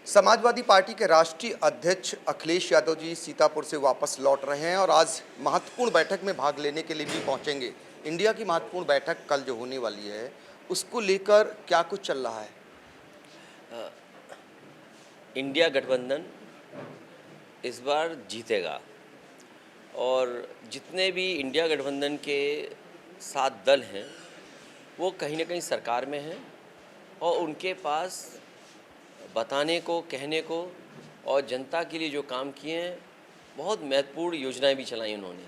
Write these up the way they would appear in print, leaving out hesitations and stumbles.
Samajwadi party के राष्ट्रीय अध्यक्ष अखिलेश यादव जी सीतापुर से वापस लौट रहे हैं और आज महत्वपूर्ण बैठक में भाग लेने के लिए भी पहुंचेंगे। इंडिया की महत्वपूर्ण बैठक कल जो होने वाली है, उसको लेकर क्या कुछ चल रहा है? इंडिया गठबंधन इस बार जीतेगा और जितने भी इंडिया गठबंधन के 7 दल हैं वो कहीं ना कहीं सरकार में हैं और उनके पास बताने को, कहने को और जनता के लिए जो काम किए हैं, बहुत महत्वपूर्ण योजनाएं भी चलाई उन्होंने।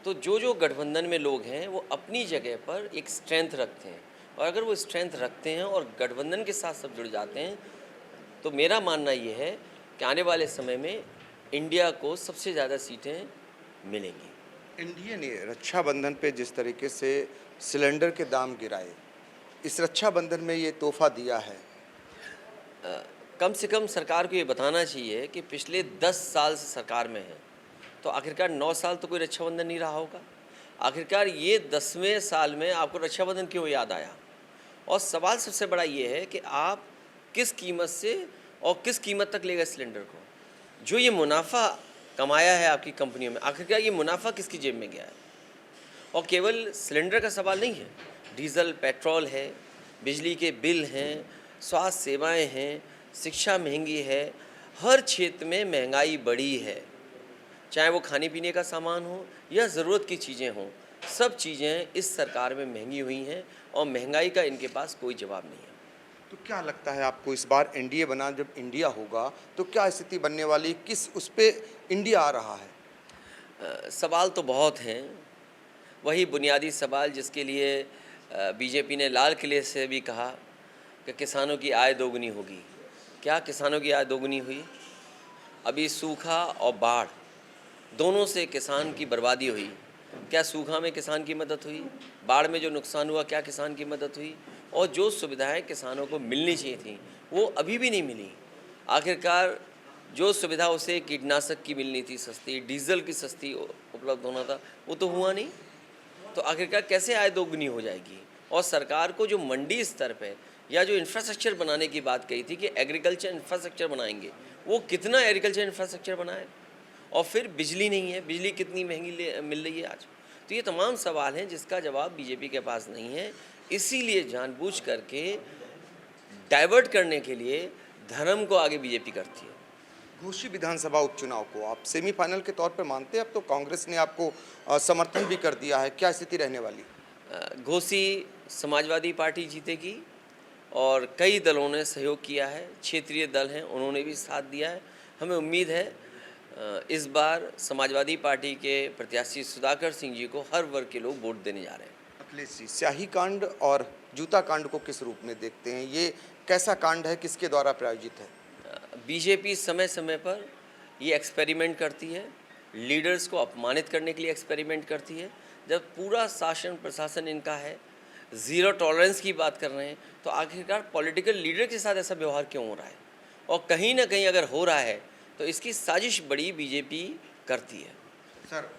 तो जो गठबंधन में लोग हैं वो अपनी जगह पर एक स्ट्रेंथ रखते हैं और अगर वो स्ट्रेंथ रखते हैं और गठबंधन के साथ सब जुड़ जाते हैं तो मेरा मानना ये है कि आने वाले समय में इंडिया को सबसे ज़्यादा सीटें मिलेंगी। एनडीए ने रक्षाबंधन पे जिस तरीके से सिलेंडर के दाम गिराए, इस रक्षाबंधन में ये तोहफा दिया है। कम से कम सरकार को ये बताना चाहिए कि पिछले 10 साल से सरकार में है तो आखिरकार 9 साल तो कोई रक्षाबंधन नहीं रहा होगा। आखिरकार ये 10वें साल में आपको रक्षाबंधन क्यों याद आया? और सवाल सबसे बड़ा ये है कि आप किस कीमत से और किस कीमत तक लेगा सिलेंडर को? जो ये मुनाफा कमाया है आपकी कंपनियों में, आखिरकार ये मुनाफा किसकी जेब में गया है? और केवल सिलेंडर का सवाल नहीं है, डीजल, पेट्रोल है, बिजली के बिल हैं, स्वास्थ्य सेवाएं हैं, शिक्षा महंगी है, हर क्षेत्र में महंगाई बढ़ी है। चाहे वो खाने पीने का सामान हो या ज़रूरत की चीज़ें हों, सब चीज़ें इस सरकार में महंगी हुई हैं और महंगाई का इनके पास कोई जवाब नहीं है। तो क्या लगता है आपको, इस बार एनडीए बना जब इंडिया होगा तो क्या स्थिति बनने वाली, किस उस पे इंडिया आ रहा है? सवाल तो बहुत हैं। वही बुनियादी सवाल जिसके लिए बीजेपी ने लाल किले से भी कहा कि किसानों की आय दोगुनी होगी। क्या किसानों की आय दोगुनी हुई? अभी सूखा और बाढ़ दोनों से किसान की बर्बादी हुई। क्या सूखा में किसान की मदद हुई? बाढ़ में जो नुकसान हुआ, क्या किसान की मदद हुई? और जो सुविधाएं किसानों को मिलनी चाहिए थी वो अभी भी नहीं मिली। आखिरकार जो सुविधा उसे कीटनाशक की मिलनी थी सस्ती, डीजल की सस्ती उपलब्ध होना था, वो तो हुआ नहीं। तो आखिरकार कैसे आय दोगुनी हो जाएगी? और सरकार को जो मंडी स्तर पे या जो इंफ्रास्ट्रक्चर बनाने की बात कही थी कि एग्रीकल्चर इंफ्रास्ट्रक्चर बनाएंगे, वो कितना एग्रीकल्चर इंफ्रास्ट्रक्चर बनाए? और फिर बिजली नहीं है, बिजली कितनी महंगी मिल रही है आज। तो ये तमाम सवाल हैं जिसका जवाब बीजेपी के पास नहीं है। इसीलिए जानबूझ करके डाइवर्ट करने के लिए धर्म को आगे बीजेपी करती है। घोसी विधानसभा उपचुनाव को आप सेमीफाइनल के तौर पर मानते हैं? अब तो कांग्रेस ने आपको समर्थन भी कर दिया है, क्या स्थिति रहने वाली? घोसी समाजवादी पार्टी जीतेगी और कई दलों ने सहयोग किया है, क्षेत्रीय दल हैं उन्होंने भी साथ दिया है। हमें उम्मीद है इस बार समाजवादी पार्टी के प्रत्याशी सुधाकर सिंह जी को हर वर्ग के लोग वोट देने जा रहे हैं। अखिलेश जी, स्याही कांड और जूता कांड को किस रूप में देखते हैं? ये कैसा कांड है, किसके द्वारा प्रायोजित है? बीजेपी समय समय पर ये एक्सपेरिमेंट करती है, लीडर्स को अपमानित करने के लिए एक्सपेरिमेंट करती है। जब पूरा शासन प्रशासन इनका है, ज़ीरो टॉलरेंस की बात कर रहे हैं, तो आखिरकार पॉलिटिकल लीडर के साथ ऐसा व्यवहार क्यों हो रहा है? और कहीं ना कहीं अगर हो रहा है तो इसकी साजिश बड़ी बीजेपी करती है। सर,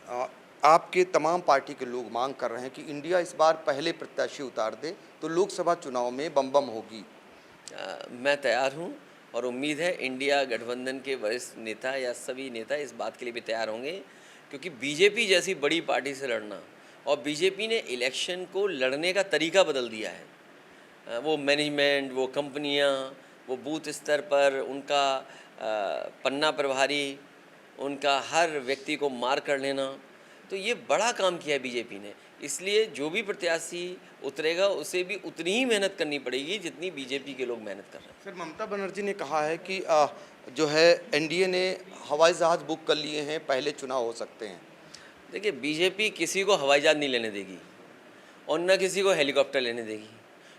आपके तमाम पार्टी के लोग मांग कर रहे हैं कि इंडिया इस बार पहले प्रत्याशी उतार दे तो लोकसभा चुनाव में बम बम होगी। मैं तैयार हूं और उम्मीद है इंडिया गठबंधन के वरिष्ठ नेता या सभी नेता इस बात के लिए भी तैयार होंगे, क्योंकि बीजेपी जैसी बड़ी पार्टी से लड़ना, और बीजेपी ने इलेक्शन को लड़ने का तरीका बदल दिया है। वो मैनेजमेंट, वो कंपनियां, वो बूथ स्तर पर उनका पन्ना प्रभारी, उनका हर व्यक्ति को मार कर लेना, तो ये बड़ा काम किया है बीजेपी ने। इसलिए जो भी प्रत्याशी उतरेगा उसे भी उतनी ही मेहनत करनी पड़ेगी जितनी बीजेपी के लोग मेहनत कर रहे हैं। सर, ममता बनर्जी ने कहा है कि जो है एनडीए ने हवाई जहाज़ बुक कर लिए हैं, पहले चुनाव हो सकते हैं। देखिए, बीजेपी किसी को हवाई जहाज नहीं लेने देगी और न किसी को हेलीकॉप्टर लेने देगी,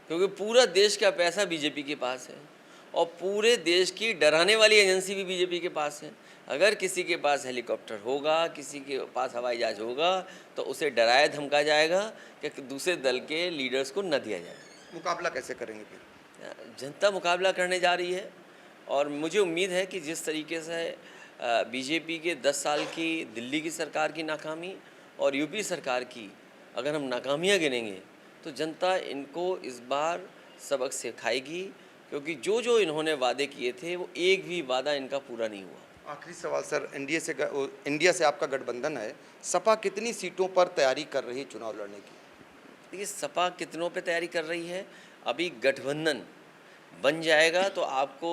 क्योंकि पूरा देश का पैसा बीजेपी के पास है और पूरे देश की डराने वाली एजेंसी भी बीजेपी के पास है। अगर किसी के पास हेलीकॉप्टर होगा, किसी के पास हवाई जहाज होगा, तो उसे डराया धमका जाएगा कि दूसरे दल के लीडर्स को न दिया जाए। मुकाबला कैसे करेंगे फिर? जनता मुकाबला करने जा रही है और मुझे उम्मीद है कि जिस तरीके से बीजेपी के 10 साल की दिल्ली की सरकार की नाकामी और यूपी सरकार की अगर हम नाकामियाँ गिनेंगे तो जनता इनको इस बार सबक सिखाएगी, क्योंकि जो जो इन्होंने वादे किए थे वो एक भी वादा इनका पूरा नहीं हुआ। आखिरी सवाल सर, इंडिया से आपका गठबंधन है, सपा कितनी सीटों पर तैयारी कर रही है चुनाव लड़ने की? देखिए, सपा कितनों पे तैयारी कर रही है, अभी गठबंधन बन जाएगा तो आपको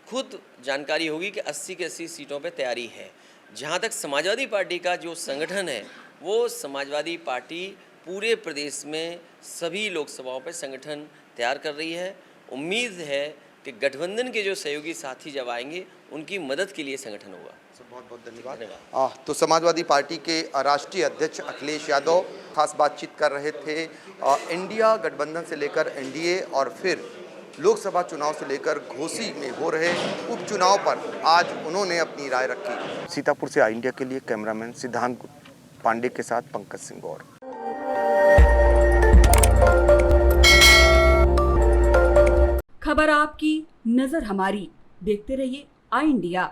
खुद जानकारी होगी कि 80 के 80 सीटों पे तैयारी है। जहाँ तक समाजवादी पार्टी का जो संगठन है, वो समाजवादी पार्टी पूरे प्रदेश में सभी लोकसभाओं पे संगठन तैयार कर रही है। उम्मीद है कि गठबंधन के जो सहयोगी साथी जब आएंगे उनकी मदद के लिए संगठन होगा। बहुत बहुत धन्यवाद। तो समाजवादी पार्टी के राष्ट्रीय अध्यक्ष अखिलेश यादव खास बातचीत कर रहे थे। इंडिया गठबंधन से लेकर एनडीए और फिर लोकसभा चुनाव से लेकर घोसी में हो रहे उपचुनाव पर आज उन्होंने अपनी राय रखी। सीतापुर से आई इंडिया के लिए कैमरामैन सिद्धांत पांडे के साथ पंकज सिंह गौर। खबर आपकी, नजर हमारी। देखते रहिए आई इंडिया।